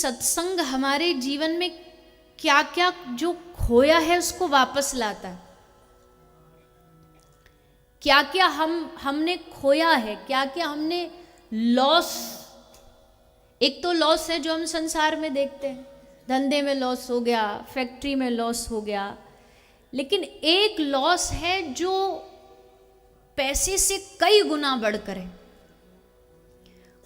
सत्संग हमारे जीवन में क्या क्या जो खोया है उसको वापस लाता है, क्या क्या हमने खोया है, क्या क्या हमने लॉस। एक तो लॉस है जो हम संसार में देखते हैं, धंधे में लॉस हो गया, फैक्ट्री में लॉस हो गया, लेकिन एक लॉस है जो पैसे से कई गुना बढ़कर है।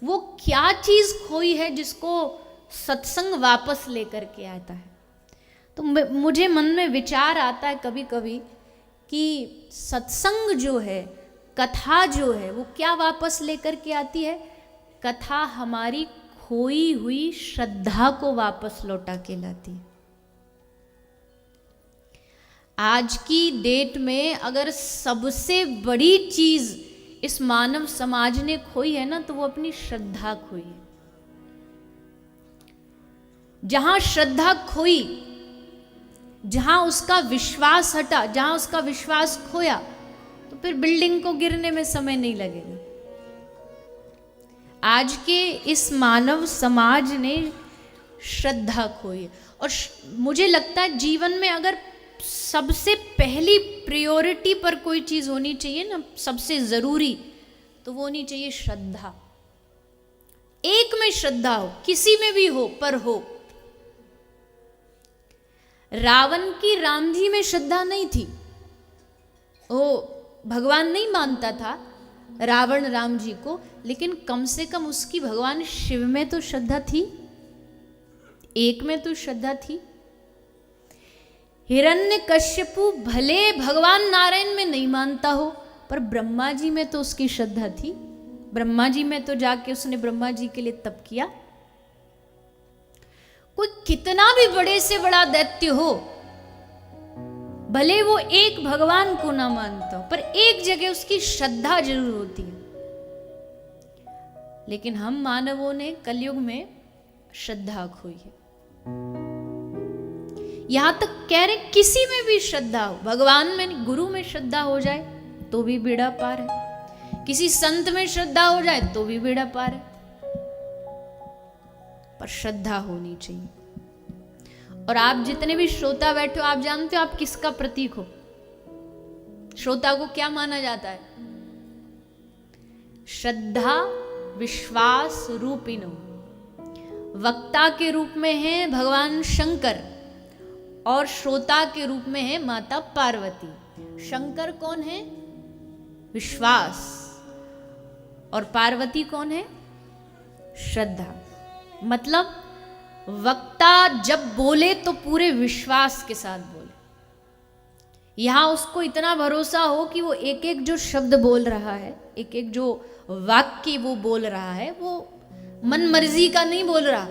वो क्या चीज खोई है जिसको सत्संग वापस लेकर के आता है। तो मुझे मन में विचार आता है कभी कभी कि सत्संग जो है, कथा जो है, वो क्या वापस लेकर के आती है। कथा हमारी खोई हुई श्रद्धा को वापस लौटा के लाती है। आज की डेट में अगर सबसे बड़ी चीज इस मानव समाज ने खोई है ना, तो वो अपनी श्रद्धा खोई है। जहां श्रद्धा खोई, जहां उसका विश्वास हटा, जहां उसका विश्वास खोया, तो फिर बिल्डिंग को गिरने में समय नहीं लगेगा। आज के इस मानव समाज ने श्रद्धा खोई है। और मुझे लगता है जीवन में अगर सबसे पहली प्रायोरिटी पर कोई चीज होनी चाहिए ना, सबसे जरूरी, तो वो होनी चाहिए श्रद्धा। एक में श्रद्धा हो, किसी में भी हो, पर हो। रावण की राम जी में श्रद्धा नहीं थी, वो भगवान नहीं मानता था रावण राम जी को, लेकिन कम से कम उसकी भगवान शिव में तो श्रद्धा थी, एक में तो श्रद्धा थी। हिरण्यकश्यपु भले भगवान नारायण में नहीं मानता हो, पर ब्रह्मा जी में तो उसकी श्रद्धा थी। ब्रह्मा जी में तो जाके उसने ब्रह्मा जी के लिए तप किया। कोई कितना भी बड़े से बड़ा दैत्य हो, भले वो एक भगवान को ना मानता हो, पर एक जगह उसकी श्रद्धा जरूर होती है। लेकिन हम मानवों ने कलयुग में श्रद्धा खोई है। यहां तक कह रहे किसी में भी श्रद्धा हो, भगवान में, गुरु में श्रद्धा हो जाए तो भी बेड़ा पार है, किसी संत में श्रद्धा हो जाए तो भी बेड़ा पार है, पर श्रद्धा होनी चाहिए। और आप जितने भी श्रोता बैठे हो, आप जानते हो आप किसका प्रतीक हो। श्रोता को क्या माना जाता है? श्रद्धा विश्वास रूपिणो। वक्ता के रूप में है भगवान शंकर और श्रोता के रूप में है माता पार्वती। शंकर कौन है? विश्वास। और पार्वती कौन है? श्रद्धा। मतलब वक्ता जब बोले तो पूरे विश्वास के साथ बोले, यहां उसको इतना भरोसा हो कि वो एक एक जो शब्द बोल रहा है, एक एक जो वाक्य वो बोल रहा है, वो मन मर्जी का नहीं बोल रहा।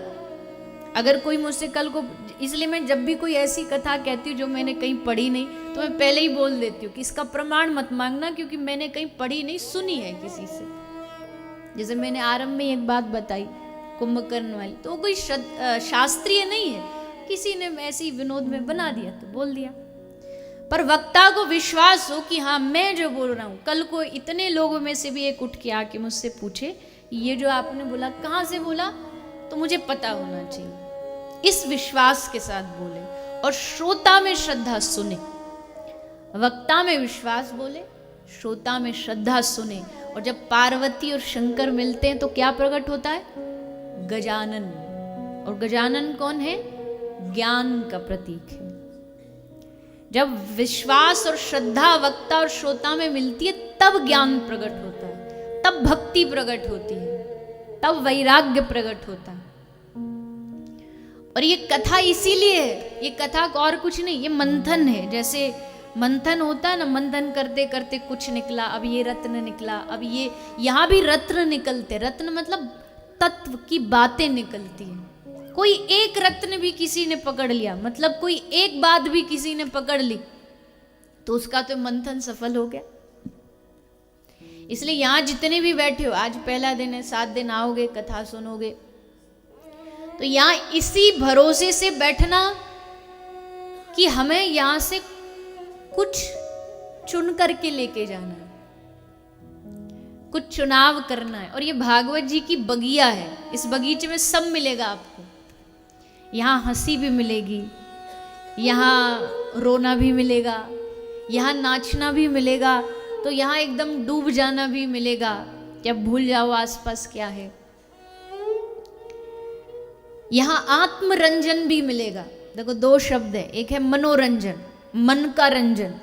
अगर कोई मुझसे कल को, इसलिए मैं जब भी कोई ऐसी कथा कहती हूँ जो मैंने कहीं पढ़ी नहीं, तो मैं पहले ही बोल देती हूँ कि इसका प्रमाण मत मांगना, क्योंकि मैंने कहीं पढ़ी नहीं, सुनी है किसी से। जैसे मैंने आरंभ में एक बात बताई कुंभकर्ण वाली, तो वो कोई शास्त्रीय नहीं है, किसी ने ऐसी विनोद में बना दिया तो बोल दिया। पर वक्ता को विश्वास हो कि हाँ मैं जो बोल रहा हूँ, कल को इतने लोगों में से भी एक उठ के आके मुझसे पूछे ये जो आपने बोला कहाँ से बोला, तो मुझे पता होना चाहिए। इस विश्वास के साथ बोले और श्रोता में श्रद्धा सुने। वक्ता में विश्वास बोले, श्रोता में श्रद्धा सुने। और जब पार्वती और शंकर मिलते हैं तो क्या प्रकट होता है? गजानन। और गजानन कौन है? ज्ञान का प्रतीक है। जब विश्वास और श्रद्धा वक्ता और श्रोता में मिलती है तब ज्ञान प्रकट होता है, तब भक्ति प्रकट होती है, तब वैराग्य प्रकट होता है। और ये कथा इसीलिए है, ये कथा और कुछ नहीं, ये मंथन है। जैसे मंथन होता है ना, मंथन करते करते कुछ निकला, अब ये रत्न निकला, अब ये, यहां भी रत्न निकलते। रत्न मतलब तत्व की बातें निकलती है। कोई एक रत्न भी किसी ने पकड़ लिया, मतलब कोई एक बात भी किसी ने पकड़ ली, तो उसका तो मंथन सफल हो गया। इसलिए यहां जितने भी बैठे हो, आज पहला दिन है, 7 दिन आओगे, कथा सुनोगे, तो यहां इसी भरोसे से बैठना कि हमें यहां से कुछ चुन करके लेके जाना है, कुछ चुनाव करना है। और ये भागवत जी की बगिया है, इस बगीचे में सब मिलेगा आपको। यहाँ हंसी भी मिलेगी, यहाँ रोना भी मिलेगा, यहाँ नाचना भी मिलेगा, तो यहाँ एकदम डूब जाना भी मिलेगा, जब भूल जाओ आसपास क्या है। यहाँ आत्मरंजन भी मिलेगा। देखो दो शब्द है, एक है मनोरंजन, मन का रंजन,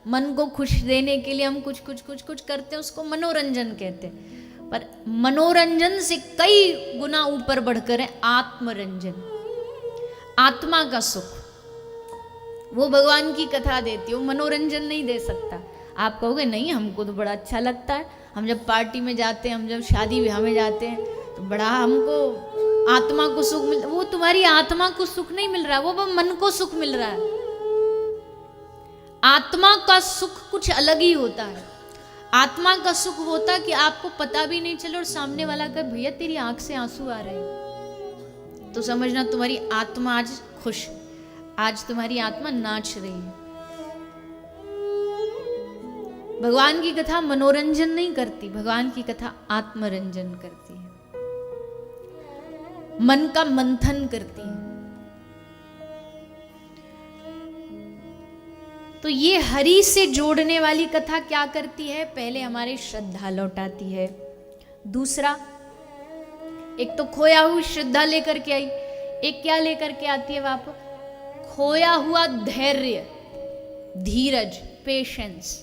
मन को खुश देने के लिए हम कुछ कुछ कुछ कुछ करते हैं, उसको मनोरंजन कहते हैं। पर मनोरंजन से कई गुना ऊपर बढ़कर है आत्मरंजन, आत्मा का सुख। वो भगवान की कथा देती है, वो मनोरंजन नहीं दे सकता। आप कहोगे नहीं हमको तो बड़ा अच्छा लगता है, हम जब पार्टी में जाते हैं, हम जब शादी ब्याह में जाते हैं तो बड़ा हमको आत्मा को सुख मिल। वो तुम्हारी आत्मा को सुख नहीं मिल रहा, वो मन को सुख मिल रहा है। आत्मा का सुख कुछ अलग ही होता है। आत्मा का सुख होता है कि आपको पता भी नहीं चले और सामने वाला कहे भैया तेरी आंख से आंसू आ रहे हैं, तो समझना तुम्हारी आत्मा आज खुश, आज तुम्हारी आत्मा नाच रही है। भगवान की कथा मनोरंजन नहीं करती, भगवान की कथा आत्मरंजन करती है, मन का मंथन करती है। तो ये हरि से जोड़ने वाली कथा क्या करती है? पहले हमारे श्रद्धा लौटाती है। दूसरा, एक तो खोया हुई श्रद्धा लेकर के आई, एक क्या लेकर के आती है वापस? खोया हुआ धैर्य, धीरज, पेशेंस।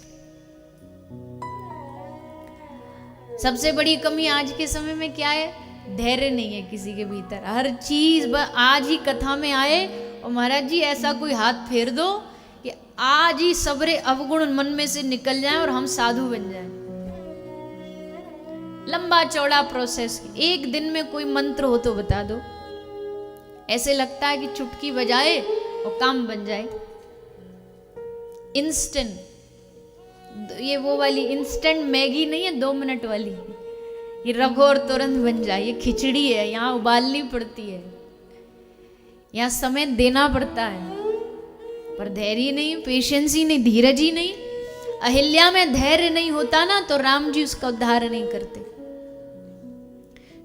सबसे बड़ी कमी आज के समय में क्या है? धैर्य नहीं है किसी के भीतर। हर चीज आज ही कथा में आए और महाराज जी ऐसा कोई हाथ फेर दो कि आज ही सबरे अवगुण मन में से निकल जाएं और हम साधु बन जाएं। लंबा चौड़ा प्रोसेस, एक दिन में कोई मंत्र हो तो बता दो। ऐसे लगता है कि चुटकी बजाए और काम बन जाए। इंस्टेंट, ये वो वाली इंस्टेंट मैगी नहीं है 2 मिनट वाली, ये रखो और तुरंत बन जाए। ये खिचड़ी है, यहाँ उबालनी पड़ती है, यहाँ समय देना पड़ता है। पर धैर्य नहीं, पेशेंस ही नहीं, धीरज ही नहीं। अहिल्या में धैर्य नहीं होता ना तो राम जी उसका उद्धार नहीं करते।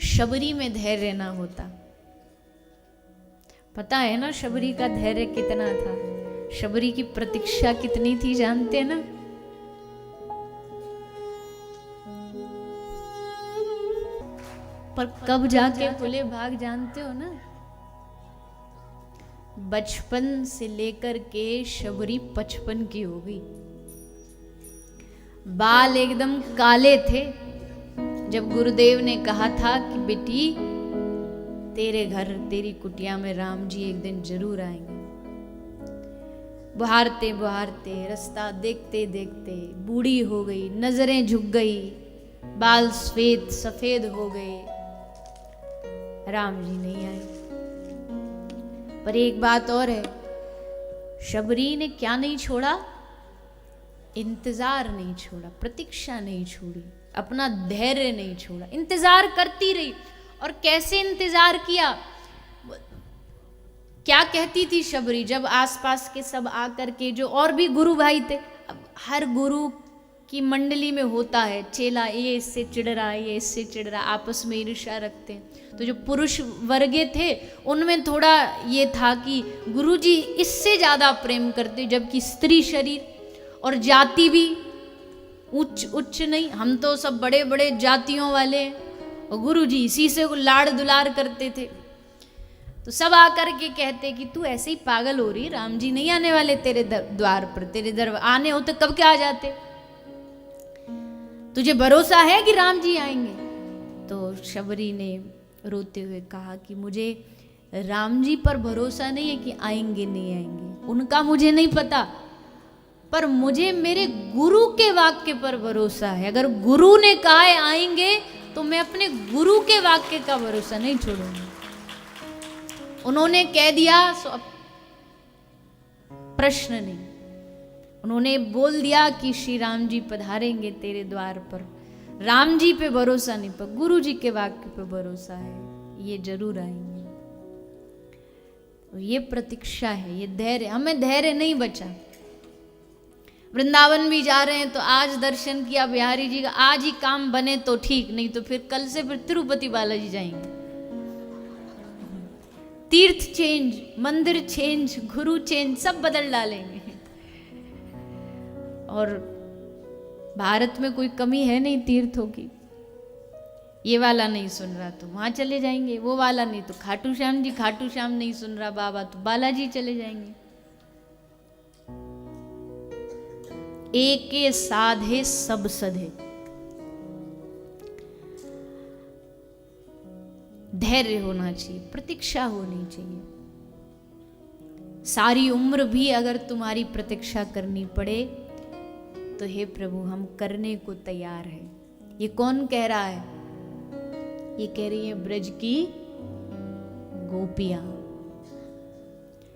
शबरी में धैर्य ना होता, पता है ना शबरी का धैर्य कितना था, शबरी की प्रतीक्षा कितनी थी, जानते हैं ना? पर कब जाके खुले भाग, जानते हो ना? बचपन से लेकर के शबरी 55 की हो गई। बाल एकदम काले थे जब गुरुदेव ने कहा था कि बेटी तेरे घर, तेरी कुटिया में राम जी एक दिन जरूर आएंगे। बुहारते बुहारते, रास्ता देखते देखते बूढ़ी हो गई, नजरें झुक गई, बाल श्वेत सफेद हो गए, राम जी नहीं आए। पर एक बात और है, शबरी ने क्या नहीं छोड़ा? इंतजार नहीं छोड़ा, प्रतीक्षा नहीं छोड़ी, अपना धैर्य नहीं छोड़ा, इंतजार करती रही। और कैसे इंतजार किया? क्या कहती थी शबरी जब आसपास के सब आकर के, जो और भी गुरु भाई थे, अब हर गुरु की मंडली में होता है चेला, ये इससे चिढ़ रहा, ये इससे चिढ़ रहा, आपस में ईर्ष्या रखते हैं। तो जो पुरुष वर्गे थे उनमें थोड़ा ये था कि गुरुजी इससे ज़्यादा प्रेम करते, जबकि स्त्री शरीर और जाति भी उच्च उच्च नहीं, हम तो सब बड़े बड़े जातियों वाले, और गुरुजी इसी से लाड़ दुलार करते थे। तो सब आकर के कहते कि तू ऐसे ही पागल हो रही, राम जी नहीं आने वाले तेरे द्वार पर, तेरे दर आने होते कब क्या आ जाते, तुझे भरोसा है कि राम जी आएंगे? तो शबरी ने रोते हुए कहा कि मुझे राम जी पर भरोसा नहीं है कि आएंगे नहीं आएंगे, उनका मुझे नहीं पता, पर मुझे मेरे गुरु के वाक्य पर भरोसा है। अगर गुरु ने कहा है आएंगे तो मैं अपने गुरु के वाक्य का भरोसा नहीं छोड़ूंगी। उन्होंने कह दिया सो अब प्रश्न नहीं, उन्होंने बोल दिया कि श्री राम जी पधारेंगे तेरे द्वार पर। राम जी पे भरोसा नहीं, पर गुरु जी के वाक्य पे भरोसा है, ये जरूर आएंगे। तो ये प्रतीक्षा है, ये धैर्य, हमें धैर्य नहीं बचा। वृंदावन भी जा रहे हैं तो आज दर्शन किया बिहारी जी का, आज ही काम बने तो ठीक, नहीं तो फिर कल से फिर तिरुपति बालाजी जाएंगे। तीर्थ चेंज, मंदिर चेंज, गुरु चेंज, सब बदल डालेंगे। और भारत में कोई कमी है नहीं तीर्थों की। ये वाला नहीं सुन रहा तो वहां चले जाएंगे, वो वाला नहीं तो खाटू श्याम जी, खाटू श्याम नहीं सुन रहा बाबा तो बालाजी चले जाएंगे। एके साधे सब सधे। धैर्य होना चाहिए, प्रतीक्षा होनी चाहिए। सारी उम्र भी अगर तुम्हारी प्रतीक्षा करनी पड़े तो हे प्रभु हम करने को तैयार हैं। ये कौन कह रहा है? ये कह रही है ब्रज की गोपियां।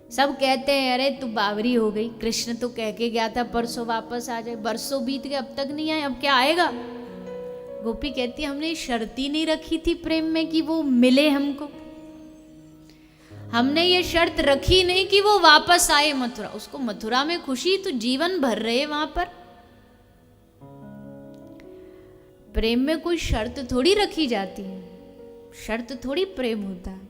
सब कहते हैं अरे तू बावरी हो गई, कृष्ण तो कह के गया था परसों वापस आ जाए, बरसों बीत गए अब तक नहीं आए, अब क्या आएगा? गोपी कहती है हमने शर्त ही नहीं रखी थी प्रेम में कि वो मिले हमको। हमने ये शर्त रखी नहीं कि वो वापस आए मथुरा। उसको मथुरा में खुशी तो जीवन भर रहे वहां पर। प्रेम में कोई शर्त थोड़ी रखी जाती है, शर्त थोड़ी प्रेम होता है।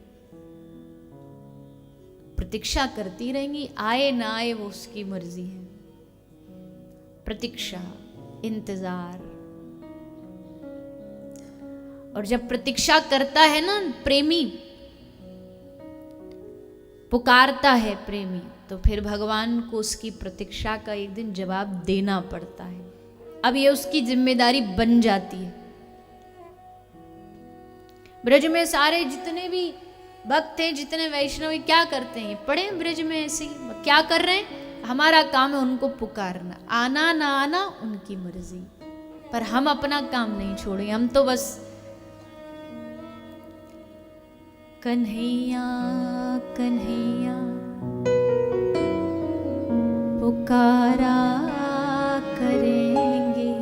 प्रतीक्षा करती रहेंगी, आए ना आए वो उसकी मर्जी है। प्रतीक्षा, इंतजार। और जब प्रतीक्षा करता है ना प्रेमी, पुकारता है प्रेमी, तो फिर भगवान को उसकी प्रतीक्षा का एक दिन जवाब देना पड़ता है। अब ये उसकी जिम्मेदारी बन जाती है। ब्रज में सारे जितने भी भक्त हैं, जितने वैष्णव हैं, क्या करते हैं? पड़े ब्रज में ऐसे ही, क्या कर रहे हैं? हमारा काम है उनको पुकारना, आना ना आना उनकी मर्जी, पर हम अपना काम नहीं छोड़े। हम तो बस कन्हैया कन्हैया पुकारा करेंगे,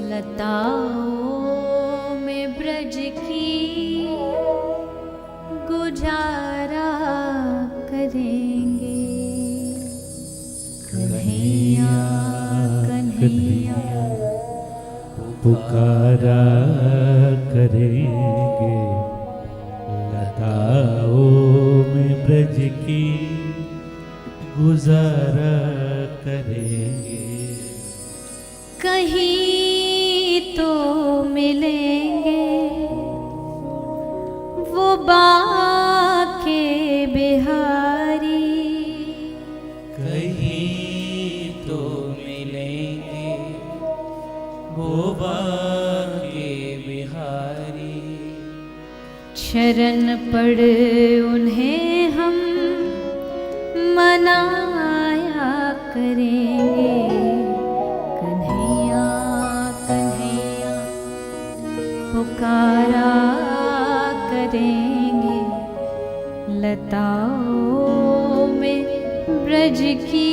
लताओं में ब्रज की गुजारा करेंगे। कन्हैया कन्हैया पुकारा करेंगे, लताओं में ब्रज की गुजारा करेंगे। कहीं तो मिलेंगे वो बाके बिहारी, कहीं तो मिलेंगे वो बाके बिहारी। शरण पड़ उन्हें हम मनाया करेंगे। कन्हैया कन्हैया पुकारा करेंगे, लताओं में ब्रज की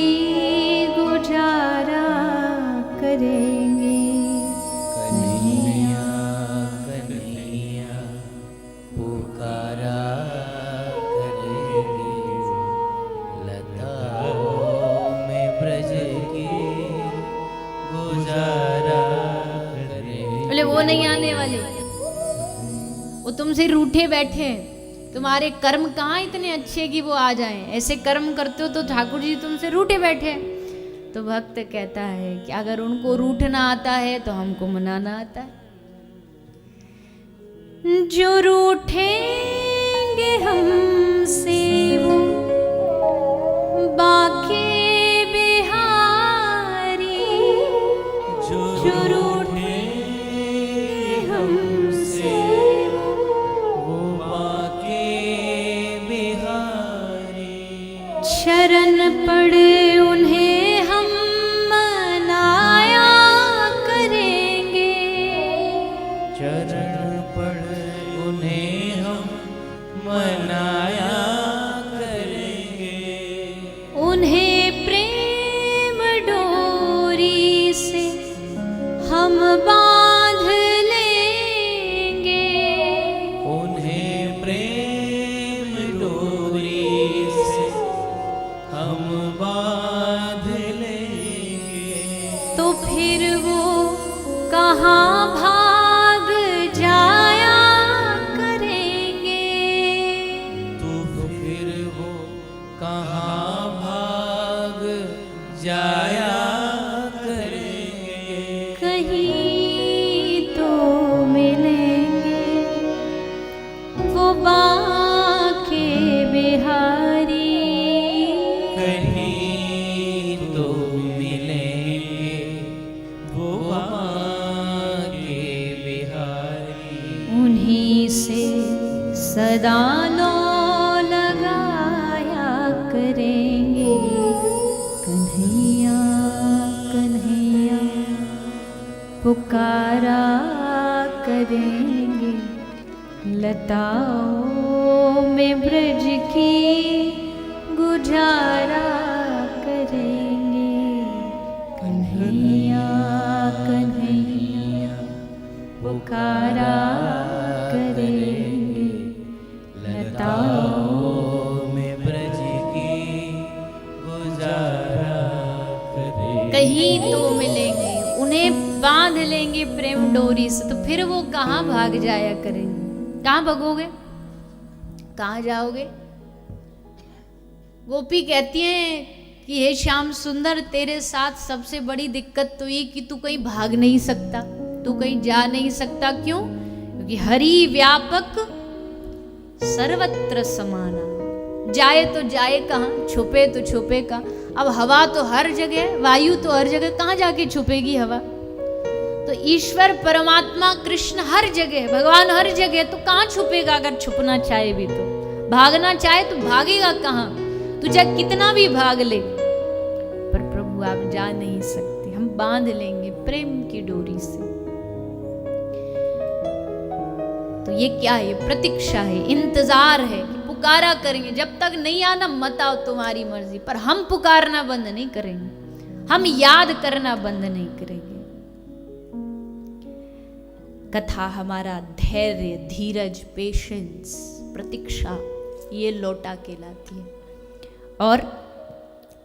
गुजारा करेंगे। कन्हैया कन्हैया पुकारा करेंगे, लताओं में ब्रज की गुजारा करेंगे। बोले वो नहीं आने वाले, वो तुमसे रूठे बैठे हैं। तुम्हारे कर्म कहाँ इतने अच्छे कि वो आ जाएं? ऐसे कर्म करते हो तो ठाकुर जी तुमसे रूठे बैठे। तो भक्त कहता है कि अगर उनको रूठना आता है तो हमको मनाना आता है। जो रूठेंगे हमसे वो बाके बिहारी, जो रूठेंगे हमसे वो बाके बिहारी। शरण पड़ उन्हें हम मनाया करेंगे। चरण पड़ उन्हें हम मनाया करेंगे। उन्हें प्रेम डोरी से हम बांध लेंगे। उन्हें प्रेम डोरी से हम बांध लेंगे। तो फिर वो कहाँ भाग जाया करेंगे। सदा नो लगाया करेंगे कन्हैया कन्हैया पुकारा करेंगे लताओं में ब्रज की गुजारा करेंगे कन्हैया कन्हैया पुकारा करेंगे लताओं में ब्रज की गुजारा करेंगे। कहीं तो मिलेंगे, उन्हें बांध लेंगे प्रेम डोरी से, तो फिर वो कहाँ भाग जाया करेंगे। कहाँ भगोगे, कहाँ जाओगे। गोपी कहती हैं कि हे श्याम सुंदर, तेरे साथ सबसे बड़ी दिक्कत तो ये कि तू कहीं भाग नहीं सकता, तू कहीं जा नहीं सकता। क्यों? क्योंकि हरि व्यापक सर्वत्र समाना, जाए तो जाए कहाँ, छुपे तो छुपे कहाँ। अब हवा तो हर जगह, वायु तो हर जगह, कहाँ जाके छुपेगी हवा। तो ईश्वर परमात्मा कृष्ण हर जगह, भगवान हर जगह, तो कहाँ छुपेगा। अगर छुपना चाहे भी तो, भागना चाहे तो भागेगा कहाँ। तू चाहे कितना भी भाग ले, पर प्रभु आप जा नहीं सकते। हम बांध लेंगे प्रेम की डोरी से। तो ये क्या है? प्रतीक्षा है, इंतजार है कि पुकारा करेंगे। जब तक नहीं आना मत आओ, तुम्हारी मर्जी, पर हम पुकारना बंद नहीं करेंगे, हम याद करना बंद नहीं करेंगे। कथा हमारा धैर्य, धीरज, पेशेंस, प्रतीक्षा, ये लौटा के लाती है। और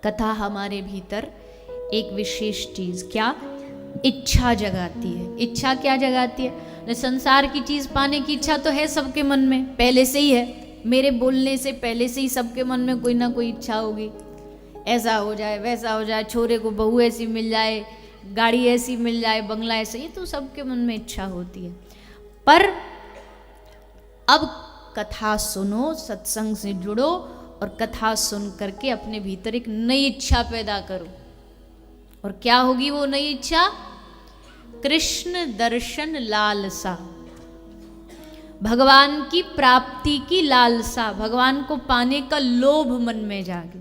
कथा हमारे भीतर एक विशेष चीज, क्या? इच्छा जगाती है। इच्छा क्या जगाती है? संसार की चीज पाने की इच्छा तो है सबके मन में, पहले से ही है। मेरे बोलने से पहले से ही सबके मन में कोई ना कोई इच्छा होगी। ऐसा हो जाए, वैसा हो जाए, छोरे को बहू ऐसी मिल जाए, गाड़ी ऐसी मिल जाए, बंगला ऐसा, ये तो सबके मन में इच्छा होती है। पर अब कथा सुनो, सत्संग से जुड़ो और कथा सुन करके अपने भीतर एक नई इच्छा पैदा करो। और क्या होगी वो नई इच्छा? कृष्ण दर्शन लालसा, भगवान की प्राप्ति की लालसा, भगवान को पाने का लोभ मन में जागे।